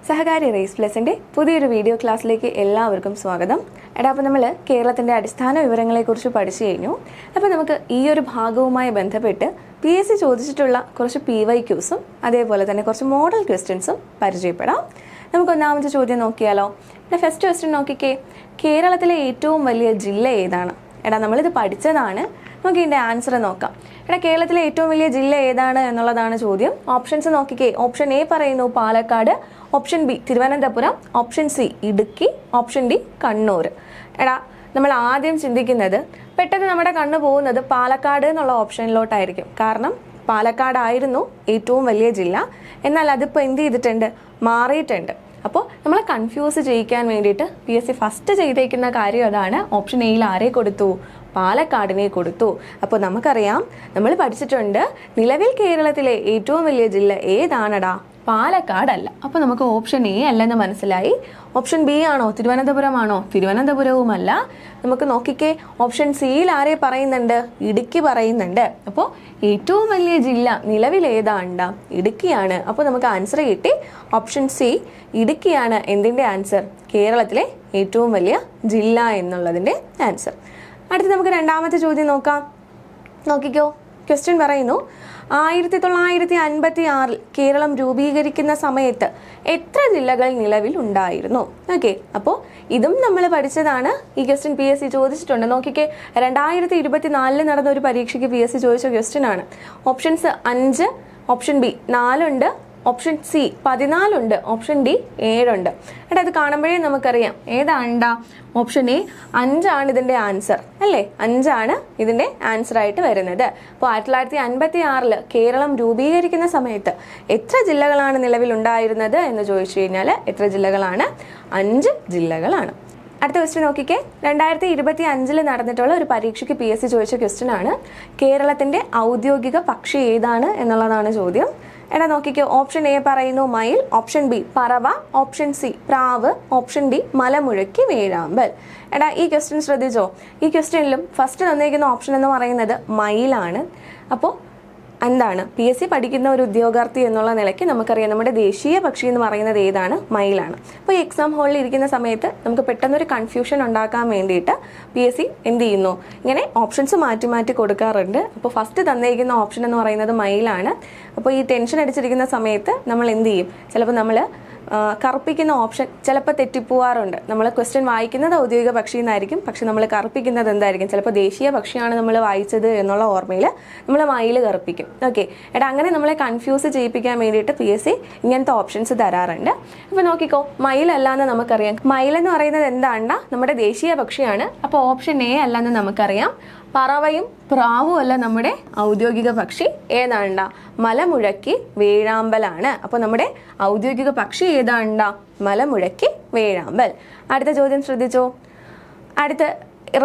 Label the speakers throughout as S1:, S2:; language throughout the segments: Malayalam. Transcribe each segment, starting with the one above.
S1: സഹകാരി റേസ് പ്ലസിൻ്റെ പുതിയൊരു വീഡിയോ ക്ലാസ്സിലേക്ക് എല്ലാവർക്കും സ്വാഗതം. അപ്പോൾ നമ്മൾ കേരളത്തിൻ്റെ അടിസ്ഥാന വിവരങ്ങളെക്കുറിച്ച് പഠിച്ചു കഴിഞ്ഞു. അപ്പോൾ നമുക്ക് ഈ ഒരു ഭാഗവുമായി ബന്ധപ്പെട്ട് PSC ചോദിച്ചിട്ടുള്ള കുറച്ച് PYQസും അതേപോലെ തന്നെ കുറച്ച് മോഡൽ ക്വസ്റ്റ്യൻസും പരിചയപ്പെടാം. നമുക്ക് ഒന്നാമത്തെ ചോദ്യം നോക്കിയാലോ. ഫസ്റ്റ് ക്വസ്റ്റ്യൻ നോക്കിക്കേ, കേരളത്തിലെ ഏറ്റവും വലിയ ജില്ല ഏതാണ്? നമ്മളിത് പഠിച്ചതാണ്. നമുക്ക് ഇതിൻ്റെ ആൻസർ നോക്കാം. കേരളത്തിലെ ഏറ്റവും വലിയ ജില്ല ഏതാണ് എന്നുള്ളതാണ് ചോദ്യം. ഓപ്ഷൻസ് നോക്കിക്കേ. ഓപ്ഷൻ എ പറയുന്നു Palakkad, option B Thiruvananthapuram, option C Idukki, option D Kannur. നമ്മൾ ആദ്യം ചിന്തിക്കുന്നത്, പെട്ടെന്ന് നമ്മുടെ കണ്ണ് പോകുന്നത് പാലക്കാട് എന്നുള്ള ഓപ്ഷനിലോട്ടായിരിക്കും. കാരണം പാലക്കാടായിരുന്നു ഏറ്റവും വലിയ ജില്ല. എന്നാൽ അതിപ്പോൾ എന്ത് ചെയ്തിട്ടുണ്ട്? മാറിയിട്ടുണ്ട്. അപ്പോൾ നമ്മളെ കൺഫ്യൂസ് ചെയ്യിക്കാൻ വേണ്ടിയിട്ട് PSC ഫസ്റ്റ് ചെയ്തേക്കുന്ന കാര്യം അതാണ്. ഓപ്ഷൻ എയിൽ ആരെ കൊടുത്തു? പാലക്കാടിനെ കൊടുത്തു. അപ്പോൾ നമുക്കറിയാം, നമ്മൾ പഠിച്ചിട്ടുണ്ട്, നിലവിൽ കേരളത്തിലെ ഏറ്റവും വലിയ ജില്ല ഏതാണടാ? പാലക്കാടല്ല. അപ്പോൾ നമുക്ക് ഓപ്ഷൻ എ അല്ലെന്ന് മനസ്സിലായി. ഓപ്ഷൻ ബി ആണോ? തിരുവനന്തപുരമാണോ? തിരുവനന്തപുരവുമല്ല. നമുക്ക് നോക്കിക്കേ, ഓപ്ഷൻ സിയിൽ ആരെ പറയുന്നുണ്ട്? ഇടുക്കി പറയുന്നുണ്ട്. അപ്പോൾ ഏറ്റവും വലിയ ജില്ല നിലവിൽ ഏതാണ്ടാ? ഇടുക്കിയാണ്. അപ്പോൾ നമുക്ക് ആൻസർ കിട്ടി. ഓപ്ഷൻ സി ഇടുക്കിയാണ് എന്തിൻ്റെ ആൻസർ? കേരളത്തിലെ ഏറ്റവും വലിയ ജില്ല എന്നുള്ളതിൻ്റെ ആൻസർ. അടുത്ത് നമുക്ക് രണ്ടാമത്തെ ചോദ്യം നോക്കാം. നോക്കിക്കോ, ക്വസ്റ്റ്യൻ പറയുന്നു, 1956 കേരളം രൂപീകരിക്കുന്ന സമയത്ത് എത്ര ജില്ലകൾ നിലവിൽ ഉണ്ടായിരുന്നു? ഓക്കെ, അപ്പോൾ ഇതും നമ്മൾ പഠിച്ചതാണ്. ഈ ക്വസ്റ്റ്യൻ PSC ചോദിച്ചിട്ടുണ്ട്. നോക്കിക്കേ, 2024 നടന്ന ഒരു പരീക്ഷയ്ക്ക് PSC ചോദിച്ച ക്വസ്റ്റ്യൻ ആണ്. ഓപ്ഷൻസ് 5, ഓപ്ഷൻ ബി 4 ഉണ്ട്, ഓപ്ഷൻ സി 14 ഉണ്ട്, ഓപ്ഷൻ ഡി 7 ഉണ്ട്. അത് കാണുമ്പോഴേ നമുക്കറിയാം ഏതാണ്ടാ? ഓപ്ഷൻ എ 5 ആണ് ഇതിൻ്റെ ആൻസർ അല്ലേ? 5 ആണ് ഇതിൻ്റെ ആൻസർ ആയിട്ട് വരുന്നത്. അപ്പോൾ 1956 കേരളം രൂപീകരിക്കുന്ന സമയത്ത് എത്ര ജില്ലകളാണ് നിലവിലുണ്ടായിരുന്നത് എന്ന് ചോദിച്ചു കഴിഞ്ഞാൽ എത്ര ജില്ലകളാണ്? 5 ജില്ലകളാണ്. അടുത്ത ക്വസ്റ്റ്യൻ നോക്കിക്കേ, 2025 നടന്നിട്ടുള്ള ഒരു പരീക്ഷയ്ക്ക് PSC ചോദിച്ച ക്വസ്റ്റ്യൻ ആണ്. കേരളത്തിൻ്റെ ഔദ്യോഗിക പക്ഷി ഏതാണ് എന്നുള്ളതാണ് ചോദ്യം. നോക്കിക്കോ, ഓപ്ഷൻ എ പറയുന്നു മയിൽ, ഓപ്ഷൻ ബി പറവ, ഓപ്ഷൻ സി പ്രാവ്, ഓപ്ഷൻ ഡി മലമുഴക്കി വേഴാമ്പൽ. ഈ ക്വസ്റ്റ്യൻ ശ്രദ്ധിച്ചോ? ഈ ക്വസ്റ്റ്യനിലും ഫസ്റ്റ് തന്നിരിക്കുന്ന ഓപ്ഷൻ എന്ന് പറയുന്നത് മയിലാണ്. അപ്പോൾ എന്താണ്? PSC പഠിക്കുന്ന ഒരു ഉദ്യോഗാർത്ഥി എന്നുള്ള നിലയ്ക്ക് നമുക്കറിയാം, നമ്മുടെ ദേശീയ പക്ഷി എന്ന് പറയുന്നത് ഏതാണ്? മയിലാണ്. അപ്പോൾ ഈ എക്സാം ഹാളിൽ ഇരിക്കുന്ന സമയത്ത് നമുക്ക് പെട്ടെന്നൊരു കൺഫ്യൂഷൻ ഉണ്ടാക്കാൻ വേണ്ടിയിട്ട് PSC എന്ത് ചെയ്യുന്നു? ഇങ്ങനെ ഓപ്ഷൻസ് മാറ്റി മാറ്റി കൊടുക്കാറുണ്ട്. അപ്പോൾ ഫസ്റ്റ് തന്നിരിക്കുന്ന ഓപ്ഷൻ എന്ന് പറയുന്നത് മയിലാണ്. അപ്പോൾ ഈ ടെൻഷൻ അടിച്ചിരിക്കുന്ന സമയത്ത് നമ്മൾ എന്ത് ചെയ്യും? ചിലപ്പോൾ നമ്മൾ കറുപ്പിക്കുന്ന ഓപ്ഷൻ ചിലപ്പോൾ തെറ്റിപ്പോവാറുണ്ട്. നമ്മൾ ക്വസ്റ്റ്യൻ വായിക്കുന്നത് ഔദ്യോഗിക പക്ഷി എന്നായിരിക്കും, പക്ഷെ നമ്മൾ കറുപ്പിക്കുന്നത് എന്തായിരിക്കും? ചിലപ്പോൾ ദേശീയ പക്ഷിയാണ് നമ്മൾ വായിച്ചത് എന്നുള്ള ഓർമ്മയിൽ നമ്മൾ മയിൽ കറുപ്പിക്കും. ഓക്കെ, അങ്ങനെ നമ്മളെ കൺഫ്യൂസ് ചെയ്യിപ്പിക്കാൻ വേണ്ടിയിട്ട് PSC ഇങ്ങനത്തെ ഓപ്ഷൻസ് തരാറുണ്ട്. അപ്പോൾ നോക്കിക്കോ, മയിലല്ലാന്ന് നമുക്കറിയാം. മയിലെന്ന് പറയുന്നത് എന്താണ്ടാ? നമ്മുടെ ദേശീയ പക്ഷിയാണ്. അപ്പോൾ ഓപ്ഷൻ എ അല്ലാന്ന് നമുക്കറിയാം. പറവയും പ്രാവും അല്ല നമ്മുടെ ഔദ്യോഗിക പക്ഷി. ഏതാണ്ടാ? മലമുഴക്കി വേഴാമ്പലാണ്. അപ്പോൾ നമ്മുടെ ഔദ്യോഗിക പക്ഷി ഏതാണ്ടാ? മലമുഴക്കി വേഴാമ്പൽ. അടുത്ത ചോദ്യം ശ്രദ്ധിച്ചോ. അടുത്ത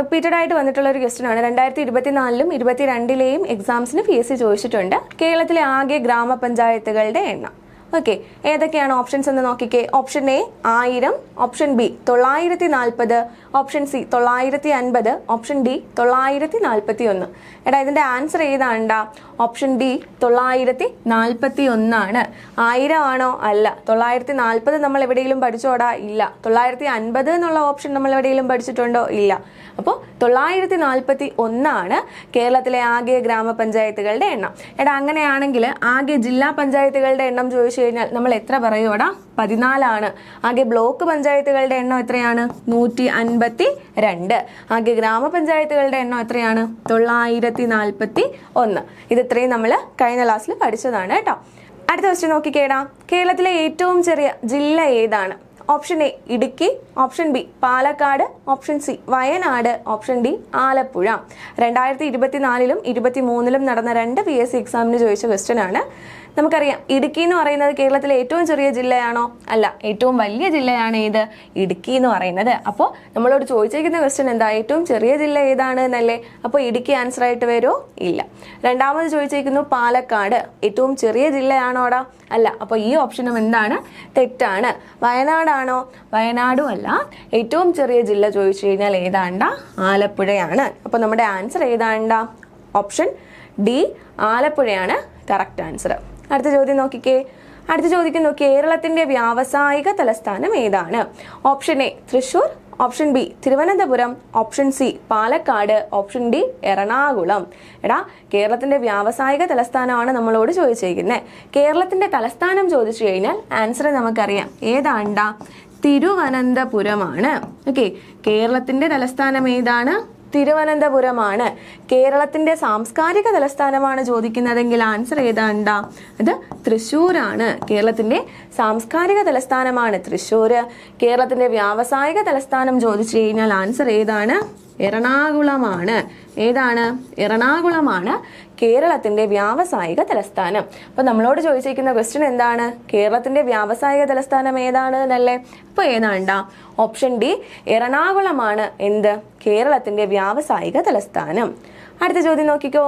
S1: റിപ്പീറ്റഡ് ആയിട്ട് വന്നിട്ടുള്ള ഒരു ക്വസ്റ്റ്യൻ ആണ്. 2024 2022 എക്സാംസിന് PSC ചോദിച്ചിട്ടുണ്ട്. കേരളത്തിലെ ആകെ ഗ്രാമപഞ്ചായത്തുകളുടെ എണ്ണം. ഓക്കെ, ഏതൊക്കെയാണ് ഓപ്ഷൻസ് എന്ന് നോക്കിക്കേ. Option A 1000, option B 940, option C 950, option D 941. ഇതിൻ്റെ ആൻസർ ഏതാണ്ടാ? ഓപ്ഷൻ ഡി 941 ആണ്. 1000 ആണോ? അല്ല. 940 നമ്മൾ എവിടെയെങ്കിലും പഠിച്ചോടാ? ഇല്ല. 950 എന്നുള്ള ഓപ്ഷൻ നമ്മൾ എവിടെയെങ്കിലും പഠിച്ചിട്ടുണ്ടോ? ഇല്ല. അപ്പോൾ 941 ആണ് കേരളത്തിലെ ആകെ ഗ്രാമപഞ്ചായത്തുകളുടെ എണ്ണം. അങ്ങനെയാണെങ്കിൽ ആകെ ജില്ലാ പഞ്ചായത്തുകളുടെ എണ്ണം ചോദിച്ചു കഴിഞ്ഞാൽ നമ്മൾ എത്ര പറയൂടാ? 14 ആണ്. ആകെ ബ്ലോക്ക് പഞ്ചായത്തുകളുടെ എണ്ണം എത്രയാണ്? 152. ആകെ ഗ്രാമപഞ്ചായത്തുകളുടെ എണ്ണം എത്രയാണ്? 941. ഇത് ഇത്രയും നമ്മൾ കഴിഞ്ഞ ക്ലാസ്സിൽ പഠിച്ചതാണ് കേട്ടോ. അടുത്ത ക്വസ്റ്റ്യൻ നോക്കിക്കേടാ. കേരളത്തിലെ ഏറ്റവും ചെറിയ ജില്ല ഏതാണ്? Option A Idukki, option B Palakkad, option C Wayanad, option D Alappuzha. 2024 2023 നടന്ന 2 PSC എക്സാമിന് ചോദിച്ച ക്വസ്റ്റ്യൻ ആണ്. നമുക്കറിയാം, ഇടുക്കി എന്ന് പറയുന്നത് കേരളത്തിലെ ഏറ്റവും ചെറിയ ജില്ലയാണോ? അല്ല, ഏറ്റവും വലിയ ജില്ലയാണ് ഏത്? ഇടുക്കി എന്ന് പറയുന്നത്. അപ്പോൾ നമ്മളോട് ചോദിച്ചിരിക്കുന്ന ക്വസ്റ്റ്യൻ എന്താ? ഏറ്റവും ചെറിയ ജില്ല ഏതാണ് എന്നല്ലേ? അപ്പോൾ ഇടുക്കി ആൻസർ ആയിട്ട് വരുമോ? ഇല്ല. രണ്ടാമത് ചോദിച്ചിരിക്കുന്നു പാലക്കാട്. ഏറ്റവും ചെറിയ ജില്ലയാണോടാ? അല്ല. അപ്പോൾ ഈ ഓപ്ഷനും എന്താണ്? തെറ്റാണ്. വയനാടാണോ? വയനാടും അല്ല. ഏറ്റവും ചെറിയ ജില്ല ചോദിച്ചു കഴിഞ്ഞാൽ ഏതാണ്ടാ? ആലപ്പുഴയാണ്. അപ്പോൾ നമ്മുടെ ആൻസർ ഏതാണ്ടാ? ഓപ്ഷൻ ഡി ആലപ്പുഴയാണ് കറക്റ്റ് ആൻസർ. അടുത്ത ചോദ്യം നോക്കിക്കേ. അടുത്ത ചോദിക്കുന്നു കേരളത്തിന്റെ വ്യാവസായിക തലസ്ഥാനം ഏതാണ്? Option A Thrissur, option B Thiruvananthapuram, option C Palakkad, option D Ernakulam. എടാ കേരളത്തിന്റെ വ്യാവസായിക തലസ്ഥാനമാണ് നമ്മളോട് ചോദിച്ചിരിക്കുന്നത്. കേരളത്തിന്റെ തലസ്ഥാനം ചോദിച്ചു കഴിഞ്ഞാൽ ആൻസർ നമുക്കറിയാം, ഏതാണ്ടാ? തിരുവനന്തപുരമാണ്. ഓക്കെ, കേരളത്തിന്റെ തലസ്ഥാനം ഏതാണ്? തിരുവനന്തപുരമാണ്. കേരളത്തിന്റെ സാംസ്കാരിക തലസ്ഥാനമാണ് ചോദിക്കുന്നതെങ്കിൽ ആൻസർ ഏതാണ്ടാ? അത് തൃശ്ശൂരാണ്. കേരളത്തിന്റെ സാംസ്കാരിക തലസ്ഥാനമാണ് തൃശ്ശൂര്. കേരളത്തിന്റെ വ്യാവസായിക തലസ്ഥാനം ചോദിച്ചു കഴിഞ്ഞാൽ ആൻസർ ഏതാണ്? എറണാകുളമാണ്. ഏതാണ്? എറണാകുളമാണ് കേരളത്തിന്റെ വ്യാവസായിക തലസ്ഥാനം. അപ്പൊ നമ്മളോട് ചോദിച്ചിരിക്കുന്ന ക്വസ്റ്റ്യൻ എന്താണ്? കേരളത്തിന്റെ വ്യാവസായിക തലസ്ഥാനം ഏതാണ് എന്നല്ലേ? അപ്പൊ ഏതാണ്ടാ? ഓപ്ഷൻ ഡി എറണാകുളമാണ് എന്ത്? കേരളത്തിന്റെ വ്യാവസായിക തലസ്ഥാനം. അടുത്ത ചോദ്യം നോക്കിക്കോ.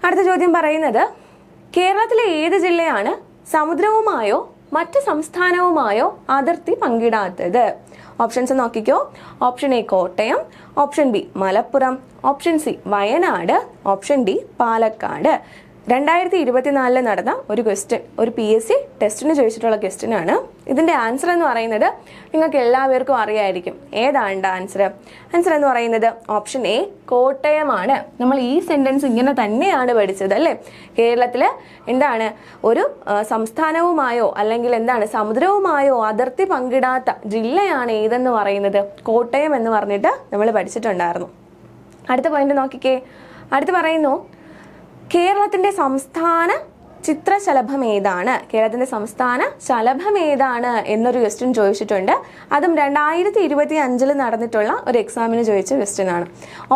S1: അടുത്ത ചോദ്യം പറയുന്നത് കേരളത്തിലെ ഏത് ജില്ലയാണ് സമുദ്രവുമായോ മറ്റ് സംസ്ഥാനവുമായോ അതിർത്തി പങ്കിടാത്തത്? ഓപ്ഷൻസ് നോക്കിക്കോ. Option A Kottayam, option B Malappuram, option C Wayanad, option D Palakkad. 2024 നടന്ന ഒരു ക്വസ്റ്റ്യൻ, ഒരു PSC ടെസ്റ്റിന് ചോദിച്ചിട്ടുള്ള ക്വസ്റ്റ്യൻ ആണ്. ഇതിന്റെ ആൻസർ എന്ന് പറയുന്നത് നിങ്ങൾക്ക് എല്ലാവർക്കും അറിയായിരിക്കും. ഏതാണ് ആൻസർ? ആൻസർ എന്ന് പറയുന്നത് ഓപ്ഷൻ എ കോട്ടയമാണ്. നമ്മൾ ഈ സെന്റൻസ് ഇങ്ങനെ തന്നെയാണ് പഠിച്ചത് അല്ലേ? കേരളത്തില് എന്താണ് ഒരു സംസ്ഥാനവുമായോ അല്ലെങ്കിൽ എന്താണ് സമുദ്രവുമായോ അതിർത്തി പങ്കിടാത്ത ജില്ലയാണ് ഏതെന്ന് പറയുന്നത്? കോട്ടയം എന്ന് പറഞ്ഞിട്ട് നമ്മൾ പഠിച്ചിട്ടുണ്ടായിരുന്നു. അടുത്ത പോയിന്റ് നോക്കിക്കേ. അടുത്ത് പറയുന്നു കേരളത്തിന്റെ സംസ്ഥാന ചിത്രശലഭം ഏതാണ്? കേരളത്തിന്റെ സംസ്ഥാന ശലഭം ഏതാണ് എന്നൊരു ക്വസ്റ്റ്യൻ ചോദിച്ചിട്ടുണ്ട്. അതും 2025 നടന്നിട്ടുള്ള ഒരു എക്സാമിന് ചോദിച്ച ക്വസ്റ്റ്യൻ ആണ്.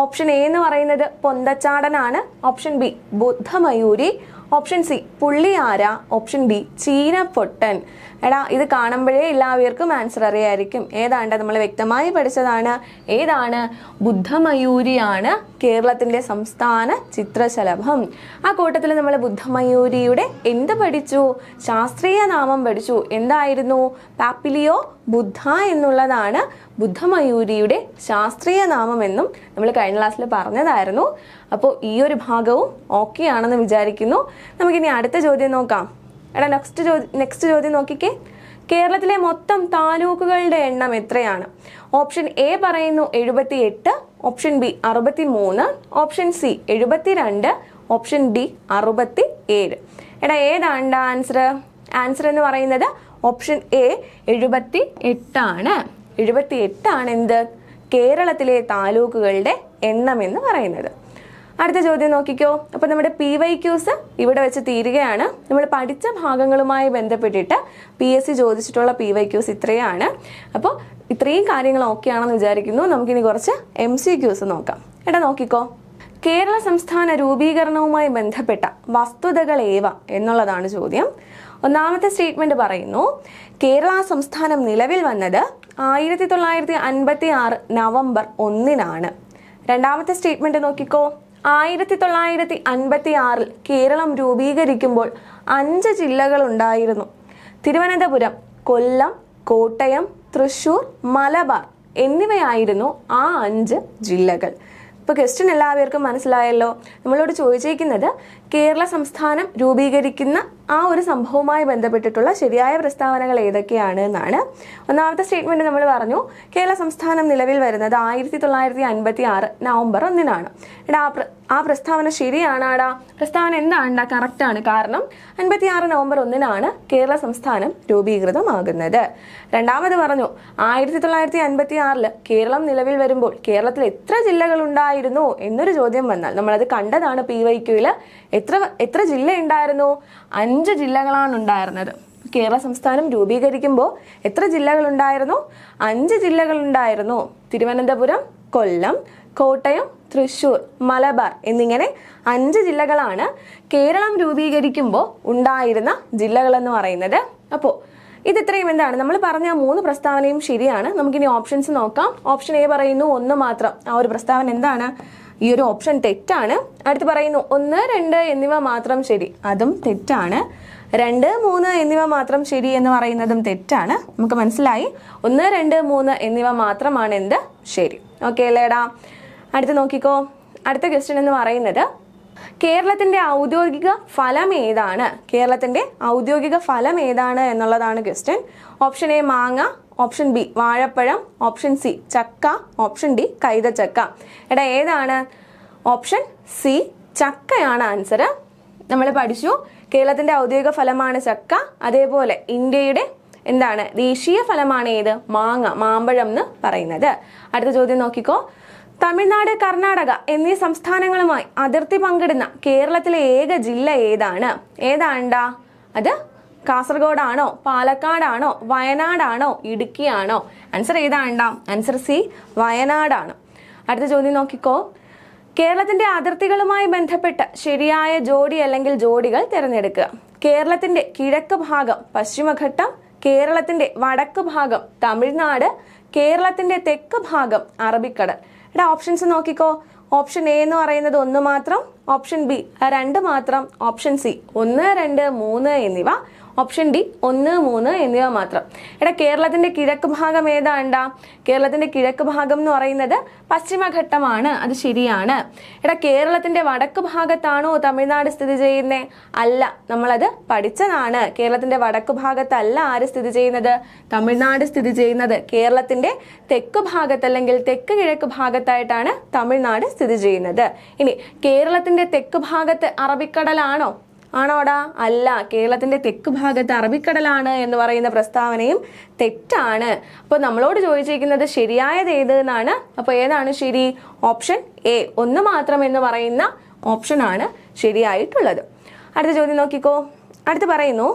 S1: ഓപ്ഷൻ എ എന്ന് പറയുന്നത് പൊന്തച്ചാടനാണ്, ഓപ്ഷൻ ബി ബുദ്ധമയൂരി, ഓപ്ഷൻ സി പുള്ളിയാര, ഓപ്ഷൻ ഡി ചീനപ്പൊട്ടൻ. എടാ ഇത് കാണുമ്പോഴേ എല്ലാവർക്കും ആൻസർ അറിയായിരിക്കും. ഏതാണ്ട് നമ്മൾ വ്യക്തമായി പഠിച്ചതാണ്. ഏതാണ്? ബുദ്ധമയൂരിയാണ് കേരളത്തിന്റെ സംസ്ഥാന ചിത്രശലഭം. ആ കൂട്ടത്തിൽ നമ്മൾ ബുദ്ധമയൂരിയുടെ എന്ത് പഠിച്ചു? ശാസ്ത്രീയ നാമം പഠിച്ചു. എന്തായിരുന്നു? പാപ്പിലിയോ ബുദ്ധ എന്നുള്ളതാണ് ബുദ്ധമയൂരിയുടെ ശാസ്ത്രീയ നാമം എന്നും നമ്മൾ കഴിഞ്ഞ ക്ലാസ്സിൽ പറഞ്ഞതായിരുന്നു. അപ്പോൾ ഈ ഒരു ഭാഗവും ഓക്കെ ആണെന്ന് വിചാരിക്കുന്നു. നമുക്കിനി അടുത്ത ചോദ്യം നോക്കാം. എടാ നെക്സ്റ്റ് ചോദ്യം നോക്കിക്കേ. കേരളത്തിലെ മൊത്തം താലൂക്കുകളുടെ എണ്ണം എത്രയാണ്? ഓപ്ഷൻ എ പറയുന്നു 78, option B 63, option C 72, option D 67. എടാ ഏതാണ് ആൻസർ? ആൻസർ എന്ന് പറയുന്നത് ഓപ്ഷൻ എ 78 ആണ്. 78 ആണ് എന്ത്? കേരളത്തിലെ താലൂക്കുകളുടെ എണ്ണം എന്ന് പറയുന്നത്. അടുത്ത ചോദ്യം നോക്കിക്കോ. അപ്പോൾ നമ്മുടെ PYQs ഇവിടെ വെച്ച് തീരുകയാണ്. നമ്മൾ പഠിച്ച ഭാഗങ്ങളുമായി ബന്ധപ്പെട്ടിട്ട് PSC ചോദിച്ചിട്ടുള്ള PYQs ഇത്രയാണ്. അപ്പോൾ ഇത്രയും കാര്യങ്ങൾ ഓക്കെ ആണെന്ന് വിചാരിക്കുന്നു. നമുക്കിനി കുറച്ച് MCQs നോക്കാം. എടാ നോക്കിക്കോ. കേരള സംസ്ഥാന രൂപീകരണവുമായി ബന്ധപ്പെട്ട വസ്തുതകൾ ഏവ എന്നുള്ളതാണ് ചോദ്യം. ഒന്നാമത്തെ സ്റ്റേറ്റ്മെന്റ് പറയുന്നു കേരള സംസ്ഥാനം നിലവിൽ വന്നത് 1956 നവംബർ 1 രണ്ടാമത്തെ സ്റ്റേറ്റ്മെന്റ് നോക്കിക്കോ. 1956 കേരളം രൂപീകരിക്കുമ്പോൾ 5 ജില്ലകൾ ഉണ്ടായിരുന്നു. തിരുവനന്തപുരം, കൊല്ലം, കോട്ടയം, തൃശൂർ, മലബാർ എന്നിവയായിരുന്നു ആ 5 ജില്ലകൾ. ഇപ്പോൾ ക്വസ്റ്റ്യൻ എല്ലാവർക്കും മനസ്സിലായല്ലോ. നമ്മളോട് ചോദിച്ചിരിക്കുന്നത് കേരള സംസ്ഥാനം രൂപീകരിക്കുന്ന ആ ഒരു സംഭവവുമായി ബന്ധപ്പെട്ടിട്ടുള്ള ശരിയായ പ്രസ്താവനകൾ ഏതൊക്കെയാണ് എന്നാണ്. ഒന്നാമത്തെ സ്റ്റേറ്റ്മെന്റ് നമ്മൾ പറഞ്ഞു കേരള സംസ്ഥാനം നിലവിൽ വരുന്നത് 1956 നവംബർ 1 എടാ ആ പ്രസ്താവന ശരിയാണാടാ? പ്രസ്താവന എന്താണ്ടാ? കറക്റ്റ് ആണ്. കാരണം 56 നവംബർ 1 കേരള സംസ്ഥാനം രൂപീകൃതമാകുന്നത്. രണ്ടാമത് പറഞ്ഞു 1956 കേരളം നിലവിൽ വരുമ്പോൾ കേരളത്തിൽ എത്ര ജില്ലകൾ ഉണ്ടായിരുന്നു എന്നൊരു ചോദ്യം വന്നാൽ നമ്മളത് കണ്ടതാണ് PYQയിൽ. എത്ര ജില്ല ഉണ്ടായിരുന്നു? 5 ജില്ലകളാണ് ഉണ്ടായിരുന്നത്. കേരള സംസ്ഥാനം രൂപീകരിക്കുമ്പോൾ എത്ര ജില്ലകൾ ഉണ്ടായിരുന്നു? 5 ജില്ലകൾ ഉണ്ടായിരുന്നു. തിരുവനന്തപുരം, കൊല്ലം, കോട്ടയം, തൃശൂർ, മലബാർ എന്നിങ്ങനെ 5 ജില്ലകളാണ് കേരളം രൂപീകരിക്കുമ്പോൾ ഉണ്ടായിരുന്ന ജില്ലകൾ എന്ന് പറയുന്നത്. അപ്പോൾ ഇത് ഇത്രയും എന്താണ് നമ്മൾ പറഞ്ഞ 3 പ്രസ്താവനയും ശരിയാണ്. നമുക്കിനി ഓപ്ഷൻസ് നോക്കാം. ഓപ്ഷൻ എ പറയുന്നു 1 മാത്രം. ആ ഒരു പ്രസ്താവന എന്താണ്? ഈ ഒരു ഓപ്ഷൻ തെറ്റാണ്. അടുത്ത് പറയുന്നു 1, 2 എന്നിവ മാത്രം ശരി. അതും തെറ്റാണ്. 2, 3 എന്നിവ മാത്രം ശരി എന്ന് പറയുന്നതും തെറ്റാണ്. നമുക്ക് മനസ്സിലായി 1, 2, 3 എന്നിവ മാത്രമാണ് എന്ത്? ശരി. ഓക്കെ അല്ലേടാ? അടുത്ത് നോക്കിക്കോ. അടുത്ത ക്വസ്റ്റ്യൻ എന്ന് പറയുന്നത് കേരളത്തിന്റെ ഔദ്യോഗിക ഫലം ഏതാണ്? കേരളത്തിന്റെ ഔദ്യോഗിക ഫലം ഏതാണ് എന്നുള്ളതാണ് ക്വസ്റ്റ്യൻ. ഓപ്ഷൻ എ മാങ്ങ, ഓപ്ഷൻ ബി വാഴപ്പഴം, ഓപ്ഷൻ സി ചക്ക, ഓപ്ഷൻ ഡി കൈതച്ചക്ക. എടാ ഏതാണ്? ഓപ്ഷൻ സി ചക്കയാണ് ആൻസർ. നമ്മൾ പഠിച്ചു കേരളത്തിന്റെ ഔദ്യോഗിക ഫലമാണ് ചക്ക. അതേപോലെ ഇന്ത്യയുടെ എന്താണ് ദേശീയ ഫലമാണ് ഏത്? മാങ്ങ, മാമ്പഴം എന്ന് പറയുന്നത്. അടുത്ത ചോദ്യം നോക്കിക്കോ. തമിഴ്നാട്, കർണാടക എന്നീ സംസ്ഥാനങ്ങളുമായി അതിർത്തി പങ്കിടുന്ന കേരളത്തിലെ ഏക ജില്ല ഏതാണ്? ഏതാണ്ടാ? അത് കാസർഗോഡാണോ, പാലക്കാടാണോ, വയനാടാണോ, ഇടുക്കിയാണോ? ആൻസർ ഏതാണ്ടാ? ആൻസർ സി വയനാടാണ്. അടുത്ത ചോദ്യം നോക്കിക്കോ. കേരളത്തിന്റെ അതിർത്തികളുമായി ബന്ധപ്പെട്ട ശരിയായ ജോഡി അല്ലെങ്കിൽ ജോഡികൾ തിരഞ്ഞെടുക്കുക. കേരളത്തിന്റെ കിഴക്ക് ഭാഗം പശ്ചിമഘട്ടം, കേരളത്തിന്റെ വടക്ക് ഭാഗം തമിഴ്നാട്, കേരളത്തിന്റെ തെക്ക് ഭാഗം അറബിക്കടൽ. ഇവിടെ ഓപ്ഷൻസ് നോക്കിക്കോ. ഓപ്ഷൻ എ എന്ന് പറയുന്നത് 1 മാത്രം, ഓപ്ഷൻ ബി 2 മാത്രം, ഓപ്ഷൻ സി 1, 2, 3 എന്നിവ, ഓപ്ഷൻ ഡി 1, 3 എന്നിവ മാത്രം. ഇവിടെ കേരളത്തിന്റെ കിഴക്ക് ഭാഗം ഏതാണ്ടാ? കേരളത്തിന്റെ കിഴക്ക് ഭാഗം എന്ന് പറയുന്നത് പശ്ചിമഘട്ടമാണ്, അത് ശരിയാണ്. ഇവിടെ കേരളത്തിന്റെ വടക്ക് ഭാഗത്താണോ തമിഴ്നാട് സ്ഥിതി ചെയ്യുന്നത്? അല്ല, നമ്മളത് പഠിച്ചതാണ്. കേരളത്തിന്റെ വടക്ക് ഭാഗത്തല്ല ആര് സ്ഥിതി ചെയ്യുന്നത്? തമിഴ്നാട് സ്ഥിതി ചെയ്യുന്നത്. കേരളത്തിന്റെ തെക്ക് ഭാഗത്ത് അല്ലെങ്കിൽ തെക്ക് കിഴക്ക് ഭാഗത്തായിട്ടാണ് തമിഴ്നാട് സ്ഥിതി ചെയ്യുന്നത്. ഇനി കേരളത്തിന്റെ തെക്ക് ഭാഗത്ത് അറബിക്കടലാണോ? ആണോടാ? അല്ല, കേരളത്തിന്റെ തെക്ക് ഭാഗത്ത് അറബിക്കടലാണ് എന്ന് പറയുന്ന പ്രസ്താവനയും തെറ്റാണ്. അപ്പോൾ നമ്മളോട് ചോദിച്ചിരിക്കുന്നത് ശരിയായത് ഏത് എന്നാണ്. അപ്പോൾ ഏതാണ് ശരി? ഓപ്ഷൻ എ 1 മാത്രം എന്ന് പറയുന്ന ഓപ്ഷനാണ് ശരിയായിട്ടുള്ളത്. അടുത്ത ചോദ്യം നോക്കിക്കോ. അടുത്ത് പറയുന്നു,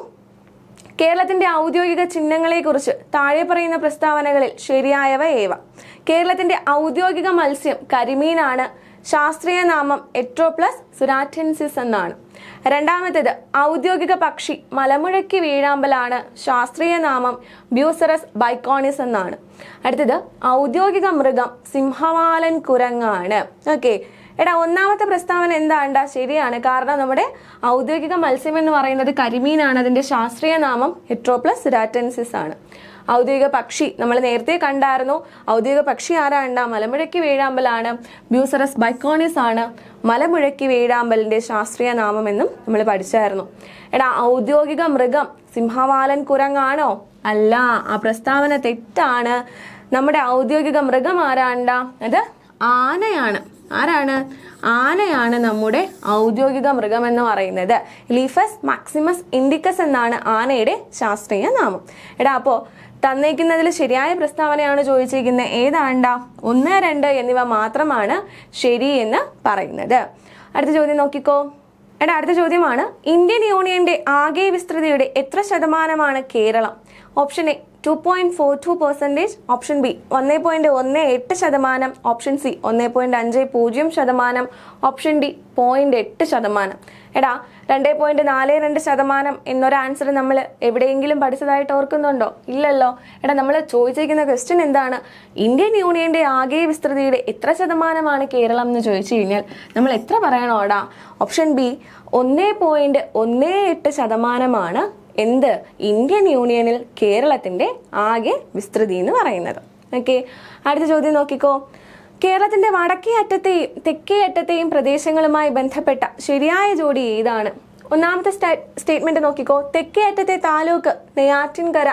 S1: കേരളത്തിന്റെ ഔദ്യോഗിക ചിഹ്നങ്ങളെ കുറിച്ച് താഴെ പറയുന്ന പ്രസ്താവനകളിൽ ശരിയായവ ഏവ? കേരളത്തിന്റെ ഔദ്യോഗിക മത്സ്യം കരിമീനാണ്. ശാസ്ത്രീയ നാമം എട്രോപ്ലസ് സുരാറ്റൻസിസ് എന്നാണ്. രണ്ടാമത്തേത് ഔദ്യോഗിക പക്ഷി മലമുഴക്കി വീഴാമ്പലാണ്. ശാസ്ത്രീയ നാമം ബ്യൂസറസ് ബൈക്കോണിസ് എന്നാണ്. അടുത്തത് ഔദ്യോഗിക മൃഗം സിംഹവാലൻ കുരങ്ങാണ്. ഓക്കെ, എടാ ഒന്നാമത്തെ പ്രസ്താവന എന്താണ്ടാ? ശരിയാണ്. കാരണം നമ്മുടെ ഔദ്യോഗിക മത്സ്യം എന്ന് പറയുന്നത് കരിമീനാണ്. അതിന്റെ ശാസ്ത്രീയ നാമം എട്രോപ്ലസ് സുരാറ്റൻസിസ് ആണ്. ഔദ്യോഗിക പക്ഷി നമ്മൾ നേരത്തെ കണ്ടായിരുന്നു. ഔദ്യോഗിക പക്ഷി ആരാണ്ടാ? മലമുഴക്കി വേഴാമ്പലാണ്. ബ്യൂസറസ് ബൈക്കോണിസ് ആണ് മലമുഴക്കി വേഴാമ്പലിന്റെ ശാസ്ത്രീയ നാമം എന്നും നമ്മൾ പഠിച്ചായിരുന്നു. എടാ ഔദ്യോഗിക മൃഗം സിംഹവാലൻ കുരങ്ങാണോ? അല്ല, ആ പ്രസ്താവന തെറ്റാണ്. നമ്മുടെ ഔദ്യോഗിക മൃഗം ആരാണ്ടാ? അത് ആനയാണ്. ആരാണ്? ആനയാണ് നമ്മുടെ ഔദ്യോഗിക മൃഗം എന്ന് പറയുന്നത്. ലീഫസ് മാക്സിമസ് ഇൻഡിക്കസ് എന്നാണ് ആനയുടെ ശാസ്ത്രീയ നാമം. എടാ അപ്പോൾ തന്നേക്കുന്നതിൽ ശരിയായ പ്രസ്താവനയാണ് ചോദിച്ചിരിക്കുന്നത്. ഏതാണ്ടാ? 1, 2 എന്നിവ മാത്രമാണ് ശരി എന്ന് പറയുന്നത്. അടുത്ത ചോദ്യം നോക്കിക്കോ. എടാ അടുത്ത ചോദ്യമാണ്, ഇന്ത്യൻ യൂണിയന്റെ ആകെ വിസ്തൃതിയുടെ എത്ര ശതമാനമാണ് Keralam? Option A 2.42%, option B 1.18%, option C 1.50%, option D 0.8%. എടാ 2.42% എന്നൊരു ആൻസർ നമ്മൾ എവിടെയെങ്കിലും പഠിച്ചതായിട്ട് ഓർക്കുന്നുണ്ടോ? ഇല്ലല്ലോ. എടാ നമ്മൾ ചോദിച്ചിരിക്കുന്ന ക്വസ്റ്റ്യൻ എന്താണ്? ഇന്ത്യൻ യൂണിയന്റെ ആകെ വിസ്തൃതിയുടെ എത്ര ശതമാനമാണ് കേരളം എന്ന് ചോദിച്ചു കഴിഞ്ഞാൽ നമ്മൾ എത്ര പറയണോടാ? ഓപ്ഷൻ ബി 1.18% എന്ത്? ഇന്ത്യൻ യൂണിയനിൽ കേരളത്തിന്റെ ആകെ വിസ്തൃതി എന്ന് പറയുന്നത്. ഓക്കെ, അടുത്ത ചോദ്യം നോക്കിക്കോ. കേരളത്തിന്റെ വടക്കേ അറ്റത്തെയും തെക്കേ അറ്റത്തെയും പ്രദേശങ്ങളുമായി ബന്ധപ്പെട്ട ശരിയായ ജോഡി ഏതാണ്? ഒന്നാമത്തെ സ്റ്റേറ്റ്മെന്റ് നോക്കിക്കോ. തെക്കേ അറ്റത്തെ താലൂക്ക് നെയ്യാറ്റിൻകര,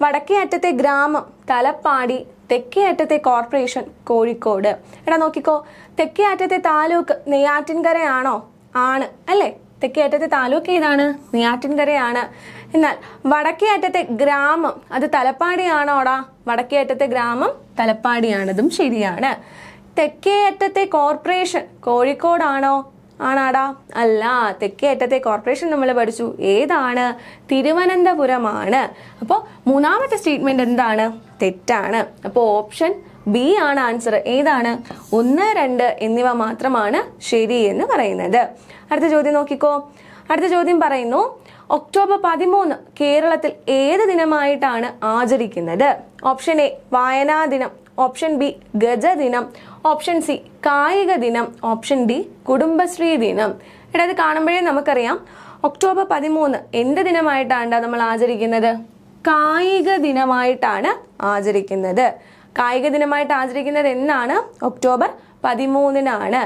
S1: വടക്കേ അറ്റത്തെ ഗ്രാമം തലപ്പാടി, തെക്കേ അറ്റത്തെ കോർപ്പറേഷൻ കോഴിക്കോട്. എടാ നോക്കിക്കോ, തെക്കേ അറ്റത്തെ താലൂക്ക് നെയ്യാറ്റിൻകരയാണോ? ആണ് അല്ലേ? തെക്കേ അറ്റത്തെ താലൂക്ക് ഏതാണ്? നെയ്യാറ്റിൻകരയാണ്. എന്നാൽ വടക്കേ അറ്റത്തെ ഗ്രാമം അത് തലപ്പാടിയാണോടാ? വടക്കേ അറ്റത്തെ ഗ്രാമം തലപ്പാടിയാണതും ശരിയാണ്. തെക്കേ അറ്റത്തെ കോർപ്പറേഷൻ കോഴിക്കോടാണോ? ആണാടാ? അല്ല, തെക്കേ അറ്റത്തെ കോർപ്പറേഷൻ നമ്മൾ പഠിച്ചു. ഏതാണ്? തിരുവനന്തപുരമാണ്. അപ്പോൾ മൂന്നാമത്തെ സ്റ്റേറ്റ്മെന്റ് എന്താണ്? തെറ്റാണ്. അപ്പോൾ ഓപ്ഷൻ ബി ആണ് ആൻസർ. ഏതാണ്? 1, 2 എന്നിവ മാത്രമാണ് ശരി എന്ന് പറയുന്നത്. അടുത്ത ചോദ്യം നോക്കിക്കോ. അടുത്ത ചോദ്യം പറയുന്നു, ഒക്ടോബർ 13 കേരളത്തിൽ ഏത് ദിനമായിട്ടാണ് ആചരിക്കുന്നത്? ഓപ്ഷൻ എ വായനാ ദിനം, ഓപ്ഷൻ ബി ഗജദിനം, ഓപ്ഷൻ സി കായിക ദിനം, ഓപ്ഷൻ ഡി കുടുംബശ്രീ ദിനം. എടാ ഇത് കാണുമ്പോഴേ നമുക്കറിയാം ഒക്ടോബർ 13 എന്ത് ദിനമായിട്ടാണ് നമ്മൾ ആചരിക്കുന്നത്? കായിക ദിനമായിട്ടാണ് ആചരിക്കുന്നത്. കായിക ദിനമായിട്ട് ആചരിക്കുന്നത് എന്നാണ്? ഒക്ടോബർ 13.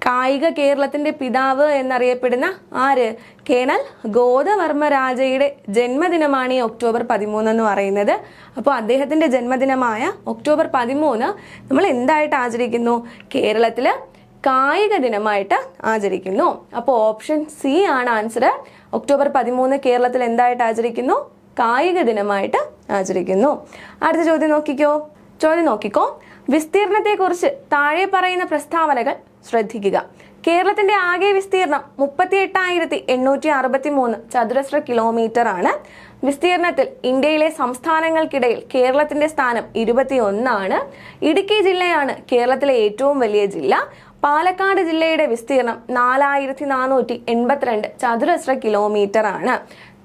S1: കായിക കേരളത്തിന്റെ പിതാവ് എന്നറിയപ്പെടുന്ന ആര്? കേണൽ ഗോദവർമ്മ രാജയുടെ ജന്മദിനമാണ് ഈ ഒക്ടോബർ 13 എന്ന് പറയുന്നത്. അപ്പോൾ അദ്ദേഹത്തിന്റെ ജന്മദിനമായ ഒക്ടോബർ 13 നമ്മൾ എന്തായിട്ട് ആചരിക്കുന്നു? കേരളത്തില് കായിക ദിനമായിട്ട് ആചരിക്കുന്നു. അപ്പോൾ ഓപ്ഷൻ സി ആണ് ആൻസർ. ഒക്ടോബർ 13 കേരളത്തിൽ എന്തായിട്ട് ആചരിക്കുന്നു? കായിക ദിനമായിട്ട് ആചരിക്കുന്നു. അടുത്ത ചോദ്യം നോക്കിക്കോ. വിസ്തീർണത്തെക്കുറിച്ച് താഴെ പറയുന്ന പ്രസ്താവനകൾ ശ്രദ്ധിക്കുക. കേരളത്തിന്റെ ആകെ വിസ്തീർണം 38,863 ചതുരശ്ര കിലോമീറ്റർ ആണ്. വിസ്തീർണത്തിൽ ഇന്ത്യയിലെ സംസ്ഥാനങ്ങൾക്കിടയിൽ കേരളത്തിന്റെ സ്ഥാനം 21 ഇടുക്കി ജില്ലയാണ് കേരളത്തിലെ ഏറ്റവും വലിയ ജില്ല. പാലക്കാട് ജില്ലയുടെ വിസ്തീർണം 4,482 ചതുരശ്ര കിലോമീറ്റർ ആണ്.